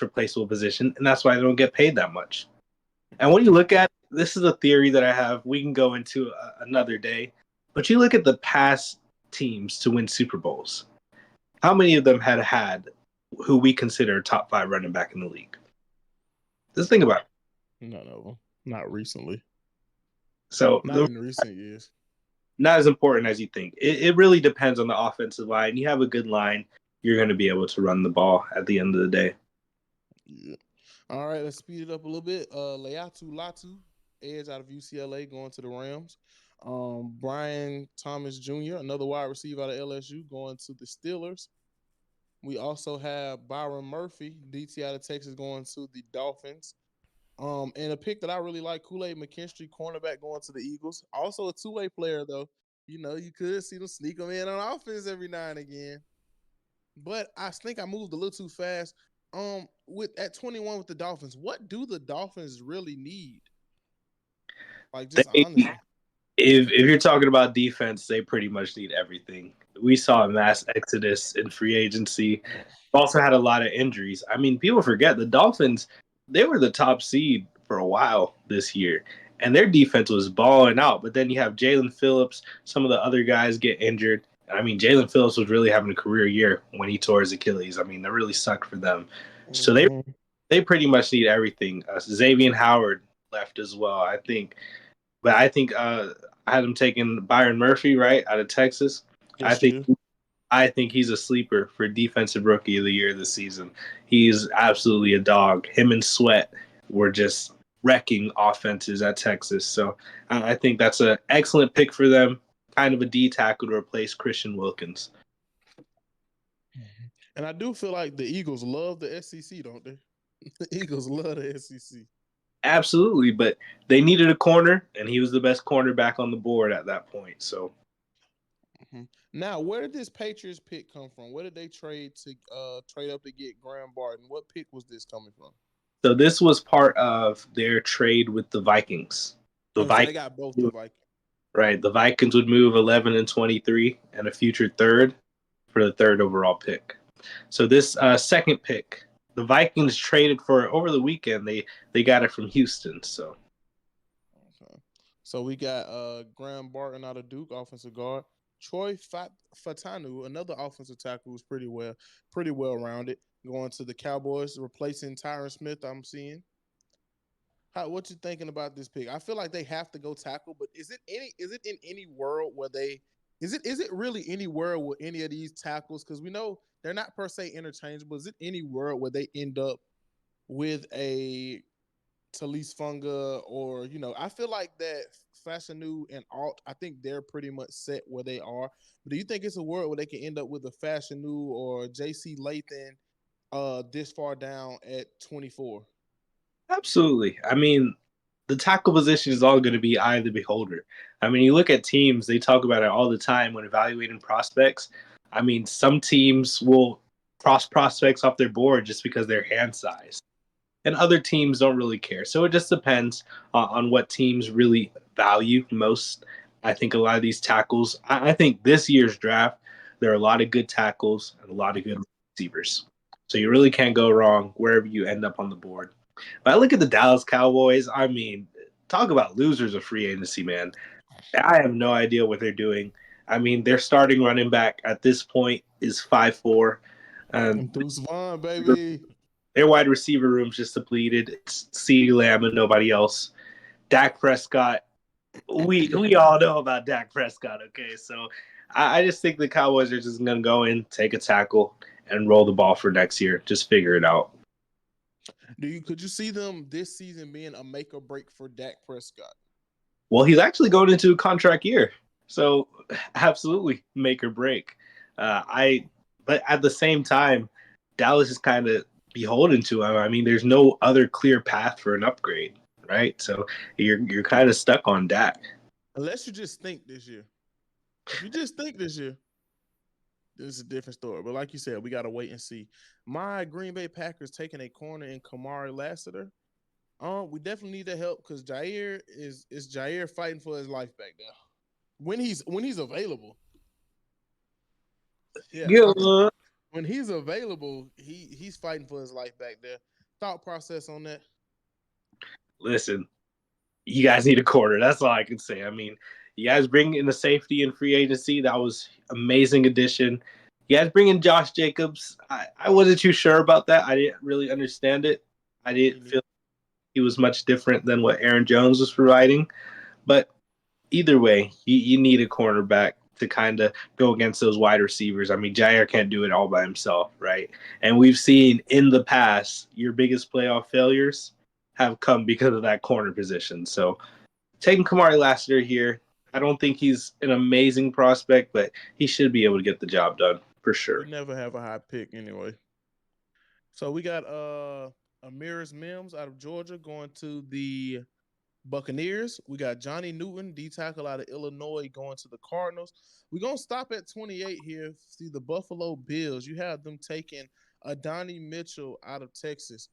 replaceable position, and that's why they don't get paid that much. And when you look at this is a theory that I have. We can go into another day, but you look at the past teams to win Super Bowls. How many of them had who we consider top 5 running back in the league? Just think about it. None of them. Not recently. So not in recent years. Not as important as you think. It really depends on the offensive line. You have a good line, you're going to be able to run the ball at the end of the day. Yeah. All right, let's speed it up a little bit. Leatu Latu, edge out of UCLA, going to the Rams. Brian Thomas Jr., another wide receiver out of LSU, going to the Steelers. We also have Byron Murphy, DT out of Texas, going to the Dolphins. And a pick that I really like, Kool-Aid McKinstry, cornerback, going to the Eagles. Also a two-way player, though. You know, you could see them sneak them in on offense every now and again. But I think I moved a little too fast. With at 21 with the Dolphins, what do the Dolphins really need? Like, just honestly. If you're talking about defense, they pretty much need everything. We saw a mass exodus in free agency. Also had a lot of injuries. I mean, people forget the Dolphins, they were the top seed for a while this year, and their defense was balling out. But then you have Jalen Phillips, some of the other guys get injured. I mean, Jalen Phillips was really having a career year when he tore his Achilles. I mean, that really sucked for them. So they pretty much need everything. Xavier Howard left as well, I think. But I think I had him taking Byron Murphy, right, out of Texas. Yes, I think he's a sleeper for defensive rookie of the year this season. He's absolutely a dog. Him and Sweat were just wrecking offenses at Texas. So I think that's an excellent pick for them. Kind of a D tackle to replace Christian Wilkins. And I do feel like the Eagles love the SEC, don't they? The Eagles love the SEC. Absolutely, but they needed a corner, and he was the best cornerback on the board at that point. So Mhm. Now, where did this Patriots pick come from? Where did they trade up to get Graham Barton? What pick was this coming from? So this was part of their trade with the Vikings. The Oh, so they Vikings, got both the Vikings. right? The Vikings would move 11 and 23 and a future third for the third overall pick. So this second pick, the Vikings traded for over the weekend. They got it from Houston. So Okay. So we got Graham Barton out of Duke, offensive guard. Fatanu, another offensive tackle, who's pretty well rounded, going to the Cowboys, replacing Tyron Smith. I'm seeing. What you thinking about this pick? I feel like they have to go tackle, but is it in any world where they is it really any world with any of these tackles? Because we know they're not per se interchangeable. Is it any world where they end up with a Talise Funga, or I feel like that Fashanu and Alt, I think they're pretty much set where they are. But do you think it's a world where they can end up with a Fashanu or JC Lathan this far down at 24? absolutely. I mean, the tackle position is all going to be eye of the beholder. I mean, you look at teams; they talk about it all the time when evaluating prospects. I mean, some teams will cross prospects off their board just because they're hand size, and other teams don't really care. So it just depends on what teams really value most. I think a lot of these tackles. I think this year's draft, there are a lot of good tackles and a lot of good receivers. So you really can't go wrong wherever you end up on the board. But I look at the Dallas Cowboys. I mean, talk about losers of free agency, man. I have no idea what they're doing. I mean, their starting running back at this point is 5'4". Um, And Deuce Vaughn, baby. their wide receiver room's just depleted. It's CeeDee Lamb and nobody else. Dak Prescott. We all know about Dak Prescott. Okay, so I just think the Cowboys are just gonna go in, take a tackle, and roll the ball for next year. Just figure it out. Could you see them this season being a make or break for Dak Prescott? Well, he's actually going into a contract year, so absolutely make or break. But at the same time, Dallas is kind of beholden to him. I mean, there's no other clear path for an upgrade, right? So you're kind of stuck on Dak. Unless you just think this year. If you just think this year, this is a different story. But like you said, we got to wait and see. My Green Bay Packers taking a corner in Kamari Lassiter. We definitely need the help because Jair fighting for his life back there when he's available. Yeah, Yeah. when he's available, he's fighting for his life back there. Thought process on that. Listen, you guys need a corner. That's all I can say. I mean, you guys bring in the safety in free agency. That was amazing addition. You guys bring in Josh Jacobs. I wasn't too sure about that. I didn't really understand it. I didn't feel he was much different than what Aaron Jones was providing. But either way, you need a cornerback to kind of go against those wide receivers. I mean, Jair can't do it all by himself, right? And we've seen in the past your biggest playoff failures have come because of that corner position. So taking Kamari Lassiter here, I don't think he's an amazing prospect, but he should be able to get the job done for You sure. never have a high pick anyway. So we got Amiris Mims out of Georgia going to the Buccaneers. We got Johnny Newton, D tackle out of Illinois, going to the Cardinals. We're gonna stop at 28 here. See the Buffalo Bills. You have them taking Adonai Mitchell out of Texas.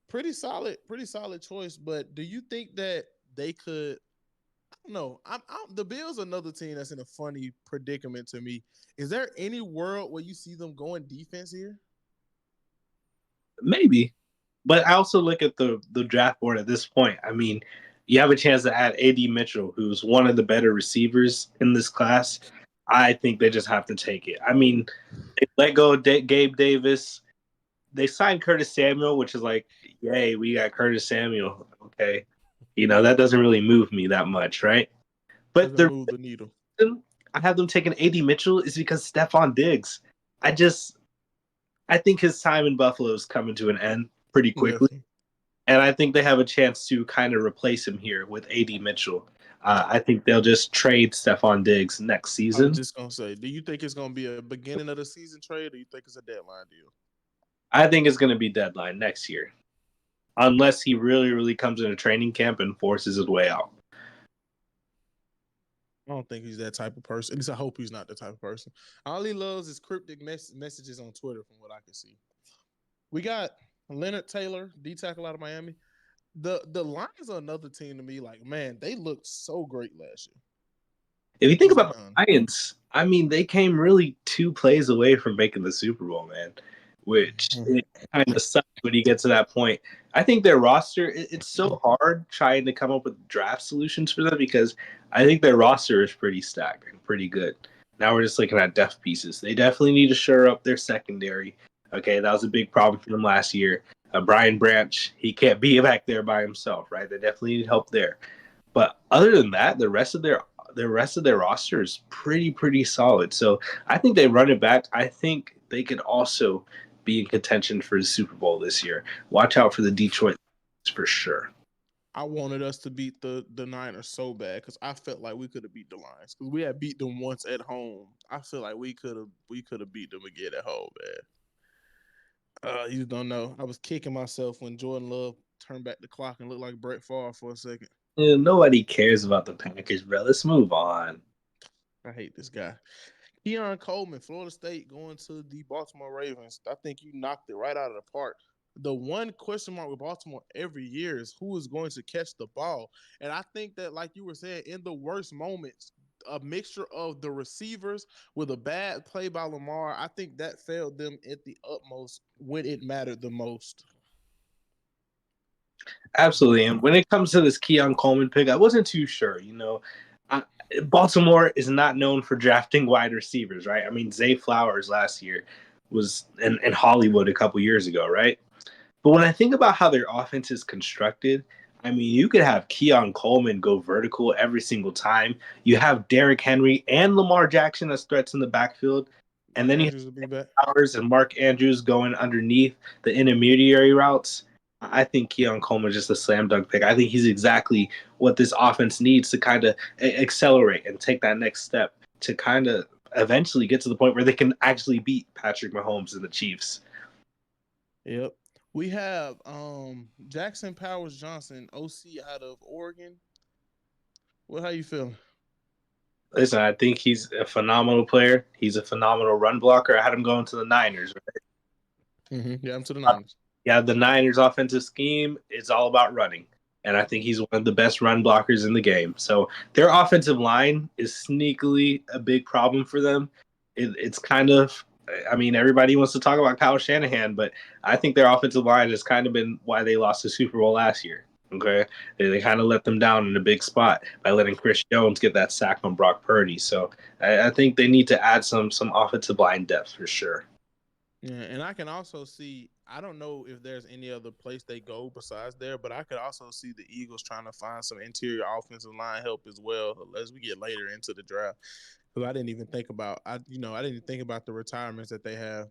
Pretty solid choice. But do you think that they could? I don't know. The Bills are another team that's in a funny predicament to me. Is there any world where you see them going defense here? Maybe. But I also look at the draft board at this point. I mean, you have a chance to add AD Mitchell, who's one of the better receivers in this class. I think they just have to take it. I mean, they let go of Gabe Davis. They signed Curtis Samuel, which is like, yay, we got Curtis Samuel. Okay. That doesn't really move me that much, right? But Doesn't the move the needle. reason I have them taking AD Mitchell is because Stephon Diggs. I think his time in Buffalo is coming to an end pretty quickly. Definitely. And I think they have a chance to kind of replace him here with AD Mitchell. I think they'll just trade Stephon Diggs next I was season. just gonna say, do you think it's gonna be a beginning of the season trade, or you think it's a deadline deal? I think it's going to be deadline next year, unless he really, really comes into training camp and forces his way out. I don't think he's that type of person. At least I hope he's not the type of person. All he loves is cryptic messages on Twitter, from what I can see. We got Leonard Taylor, D tackle out of Miami. The Lions are another team to me. Like, man, they looked so great last year. If you think Just about being honest. the Lions, I mean, they came really 2 plays away from making the Super Bowl, man, which Mhm. it kind of sucks when you get to that point. I think their roster, it's so hard trying to come up with draft solutions for them because I think their roster is pretty stacked and pretty good. Now we're just looking at depth pieces. They definitely need to shore up their secondary. Okay, that was a big problem for them last year. Brian Branch, he can't be back there by himself, right? They definitely need help there. But other than that, the rest of their roster is pretty solid. So I think they run it back. I think they could also be in contention for the Super Bowl this year. Watch out for the Detroit for sure. I wanted us to beat the Niners so bad because I felt like we could have beat the Lions because we had beat them once at home. I feel like we could have beat them again at home, man. You don't know. I was kicking myself when Jordan Love turned back the clock and looked like Brett Favre for a second. Nobody cares about the Packers, bro. Let's move on. I hate this guy. Keon Coleman, Florida State, going to the Baltimore Ravens. I think you knocked it right out of the park. The one question mark with Baltimore every year is who is going to catch the ball. And I think that, like you were saying, in the worst moments, a mixture of the receivers with a bad play by Lamar, I think that failed them at the utmost when it mattered the most. Absolutely. And when it comes to this Keon Coleman pick, I wasn't too sure. I, Baltimore is not known for drafting wide receivers, right? I mean, Zay Flowers last year was in Hollywood a couple years ago, right? But when I think about how their offense is constructed, I mean, you could have Keon Coleman go vertical every single time. You have Derrick Henry and Lamar Jackson as threats in the backfield. And Mark then you have Andrews will be back. Flowers and Mark Andrews going underneath the intermediary routes. I think Keon Coleman is just a slam dunk pick. I think he's exactly what this offense needs to kind of accelerate and take that next step to kind of eventually get to the point where they can actually beat Patrick Mahomes and the Chiefs. Yep. We have Jackson Powers Johnson, OC out of Oregon. Well, how you feeling? Listen, I think he's a phenomenal player. He's a phenomenal run blocker. I had him going to the Niners. Yeah, I'm to the Niners. Yeah, the Niners' offensive scheme is all about running. And I think he's one of the best run blockers in the game. So their offensive line is sneakily a big problem for them. It's kind of, I mean, everybody wants to talk about Kyle Shanahan, but I think their offensive line has kind of been why they lost the Super Bowl last year. Okay. They kind of let them down in a big spot by letting Chris Jones get that sack on Brock Purdy. So I think they need to add some offensive line depth for sure. Yeah, and I can also see. I don't know if there's any other place they go besides there, but I could also see the Eagles trying to find some interior offensive line help as well as we get later into the draft. Because I didn't even think about I didn't think about the retirements that they have.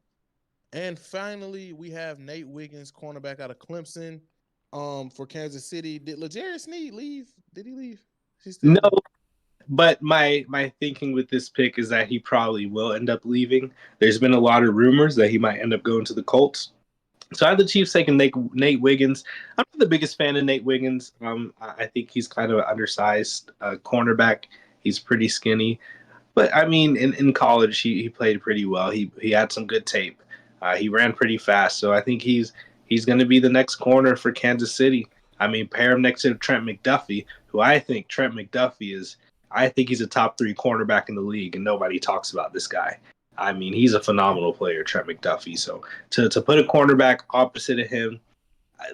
And finally, we have Nate Wiggins, cornerback out of Clemson, for Kansas City. Did L'Jarius Sneed leave? Did he leave? He's still No, there. but my thinking with this pick is that he probably will end up leaving. There's been a lot of rumors that he might end up going to the Colts. So I have the Chiefs taking Nate Wiggins. I'm not the biggest fan of Nate Wiggins. I think he's kind of an undersized cornerback. He's pretty skinny, but I mean, in college he played pretty well. He had some good tape. He ran pretty fast, so I think he's going to be the next corner for Kansas City. I mean, pair him next to Trent McDuffie, who I think Trent McDuffie is. I think he's a top 3 cornerback in the league, and nobody talks about this guy. I mean, he's a phenomenal player, Trent McDuffie. So to put a cornerback opposite of him,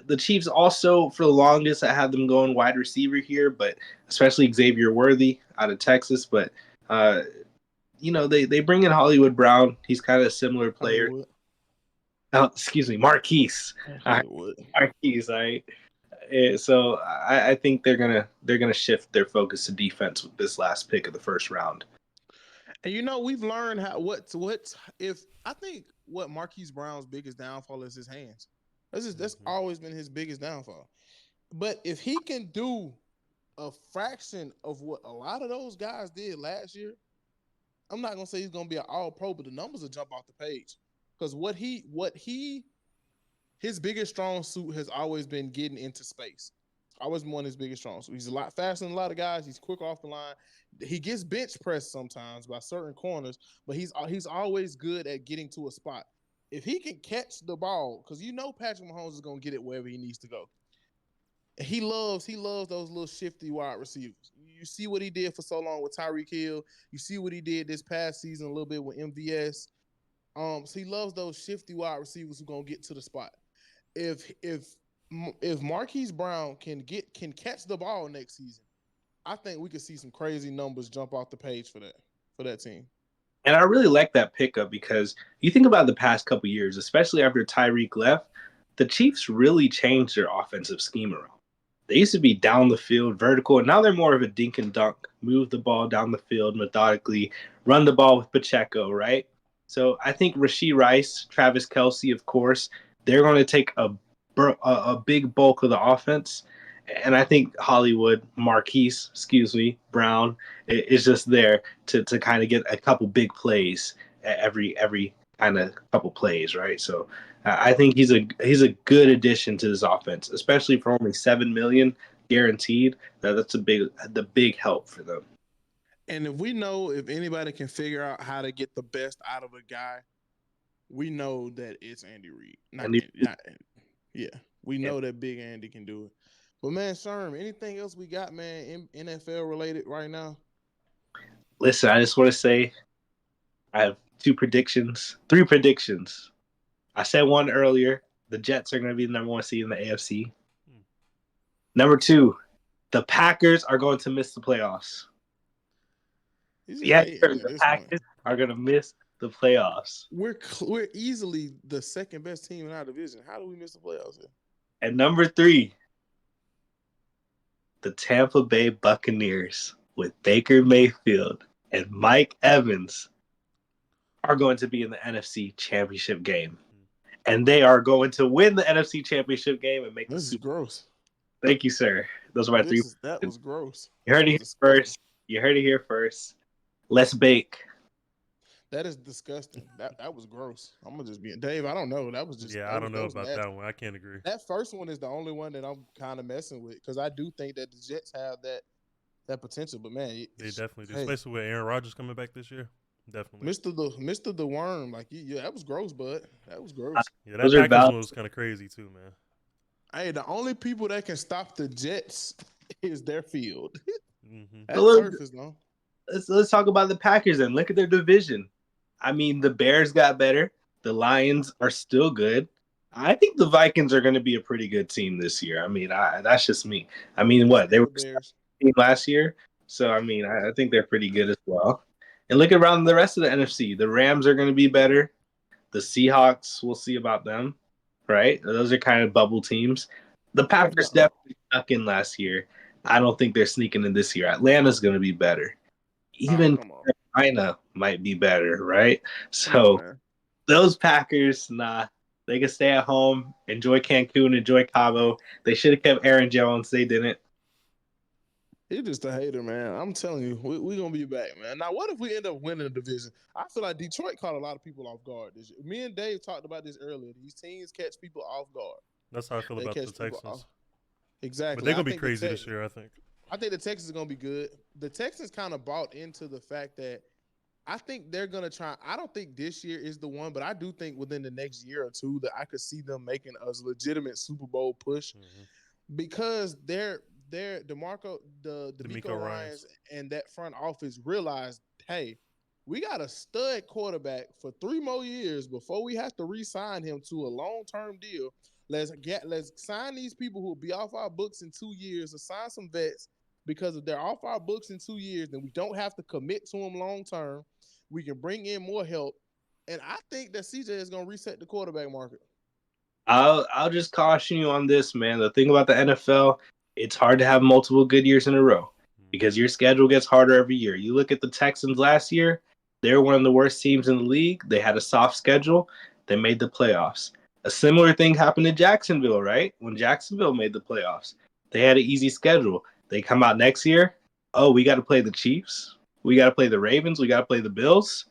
the Chiefs also for the longest I had them going wide receiver here, but especially Xavier Worthy out of Texas. But uh, they bring in Hollywood Brown. He's kind of a similar player. Hollywood. Excuse me, Marquise. Hollywood. Marquise. So I think they're gonna shift their focus to defense with this last pick of the first round. And we've learned how what if I think what Marquise Brown's biggest downfall is his hands. That's Mhm. always been his biggest downfall. But if he can do a fraction of what a lot of those guys did last year, I'm not gonna say he's gonna be an all pro, but the numbers will jump off the page. Because his biggest strong suit has always been getting into space. Always one of his biggest strong. So he's a lot faster than a lot of guys. He's quick off the line. He gets bench pressed sometimes by certain corners, but he's always good at getting to a spot. If he can catch the ball, because you know Patrick Mahomes is gonna get it wherever he needs to go. He loves those little shifty wide receivers. You see what he did for so long with Tyreek Hill. You see what he did this past season a little bit with MVS. So he loves those shifty wide receivers who gonna get to the spot. If Marquise Brown can catch the ball next season, I think we could see some crazy numbers jump off the page for that team. And I really like that pickup because you think about the past couple years, especially after Tyreek left, the Chiefs really changed their offensive scheme around. They used to be down the field, vertical, and now they're more of a dink and dunk, move the ball down the field methodically, run the ball with Pacheco, right? So I think Rashee Rice, Travis Kelce, of course, they're going to take a big bulk of the offense. And I think Marquise, Brown is just there to kind of get a couple big plays every kind of couple plays, right? So I think he's a good addition to this offense, especially for only $7 million guaranteed. That's the big help for them. And if anybody can figure out how to get the best out of a guy, we know that it's Andy Reid. We know that Big Andy can do it. But man, Sherm, anything else we got, man, NFL related right now? Listen, I just want to say I have three predictions. I said one earlier. The Jets are going to be the number one seed in the AFC. Number two, the Packers are going to miss the playoffs. The Packers are going to miss the playoffs. We're easily the second best team in our division. How do we miss the playoffs here? And number three, the Tampa Bay Buccaneers with Baker Mayfield and Mike Evans are going to be in the NFC Championship game. And they are going to win the NFC Championship game and make this is gross. Thank you, sir. Those are my three. That was gross. You heard it here first. Let's bake. That is disgusting. That was gross. I'm gonna just be Dave. I don't know. That was just I don't know about that one. I can't agree. That first one is the only one that I'm kind of messing with because I do think that the Jets have that potential. But man, they definitely do. Especially with Aaron Rodgers coming back this year. Definitely. Mr. The Worm, like that was gross, bud. That was gross. Yeah, that Packers one was kind of crazy too, man. Hey, the only people that can stop the Jets is their field. Surface, no. Let's talk about the Packers and look at their division. I mean, the Bears got better. The Lions are still good. I think the Vikings are going to be a pretty good team this year. I mean, that's just me. I mean, they were last year, so I mean, I think they're pretty good as well. And look around the rest of the NFC. The Rams are going to be better. The Seahawks, we'll see about them, right? Those are kind of bubble teams. The Packers definitely snuck in last year. I don't think they're sneaking in this year. Atlanta's going to be better. Even Carolina might be better, right? So those Packers, they can stay at home, enjoy Cancun, enjoy Cabo. They should have kept Aaron Jones. They didn't. He's just a hater, man. I'm telling you, we're going to be back, man. Now, what if we end up winning the division? I feel like Detroit caught a lot of people off guard this year. Me and Dave talked about this earlier. These teams catch people off guard. That's how I feel about the Texans. Exactly. But they're going to be crazy this year, I think. I think the Texans are going to be good. The Texans kind of bought into the fact that I think they're going to try. I don't think this year is the one, but I do think within the next year or two that I could see them making a legitimate Super Bowl push because they're DeMeco Ryans and that front office realized, hey, we got a stud quarterback for 3 more years before we have to re-sign him to a long-term deal. Let's sign these people who will be off our books in 2 years or sign some vets because if they're off our books in 2 years, then we don't have to commit to them long-term. We can bring in more help. And I think that CJ is going to reset the quarterback market. I'll just caution you on this, man. The thing about the NFL, it's hard to have multiple good years in a row because your schedule gets harder every year. You look at the Texans last year, they were one of the worst teams in the league. They had a soft schedule. They made the playoffs. A similar thing happened to Jacksonville, right? When Jacksonville made the playoffs, they had an easy schedule. They come out next year, we got to play the Chiefs. We got to play the Ravens. We got to play the Bills.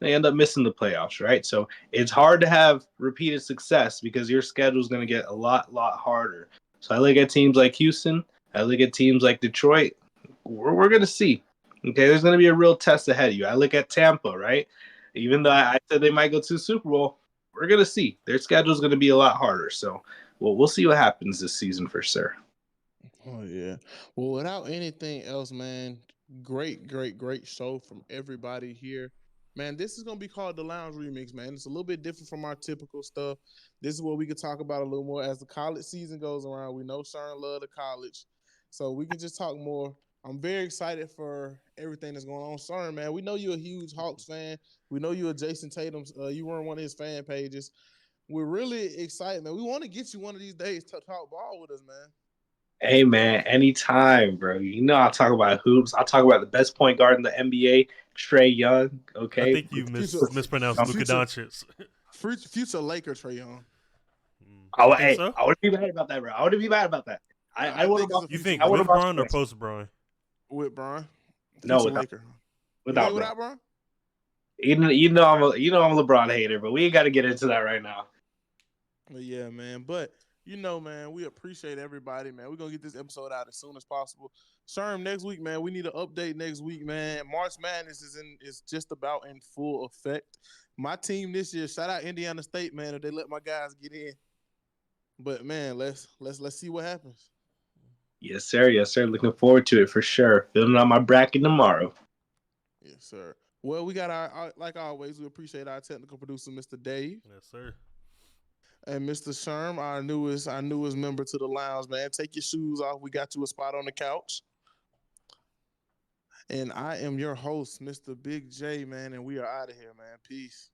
They end up missing the playoffs, right? So it's hard to have repeated success because your schedule is going to get a lot harder. So I look at teams like Houston. I look at teams like Detroit. We're going to see. Okay, there's going to be a real test ahead of you. I look at Tampa, right? Even though I said they might go to the Super Bowl, we're going to see. Their schedule is going to be a lot harder. So we'll see what happens this season for sure. Oh yeah. Well, without anything else, man, great show from everybody here. Man, this is gonna be called the Lounge Remix, man. It's a little bit different from our typical stuff. This is what we could talk about a little more as the college season goes around. We know Sharon love the college, so we can just talk more. I'm very excited for everything that's going on. Sharon, man, we know you're a huge Hawks fan. We know you're a Jason Tatum. You run one of his fan pages. We're really excited, man. We want to get you one of these days to talk ball with us, man. Hey man, anytime, bro. You know I'll talk about hoops. I'll talk about the best point guard in the NBA, Trey Young. I Okay. think you Future, mispronounced Luka future, Doncic. future Laker Trey Young. You think so? I wouldn't be mad about that, bro. I wouldn't be mad about that. I I would think have. it's a You future think I would with have Bron or post Bron? with Brian. No, Future without, Laker. You without think bro. without Brian? I'm a LeBron hater, but we ain't got to get into that right now. But yeah, man. But man, we appreciate everybody, man. We're gonna get this episode out as soon as possible. Sherm, next week, man. We need an update next week, man. March Madness is just about in full effect. My team this year, shout out Indiana State, man, if they let my guys get in. But man, let's see what happens. Yes, sir. Yes, sir. Looking forward to it for sure. Filling out my bracket tomorrow. Yes, sir. Well, we got our like always, we appreciate our technical producer, Mr. Dave. Yes, sir. And Mr. Sherm, our newest member to the lounge, man. Take your shoes off. We got you a spot on the couch. And I am your host, Mr. Big J, man, and we are out of here, man. Peace.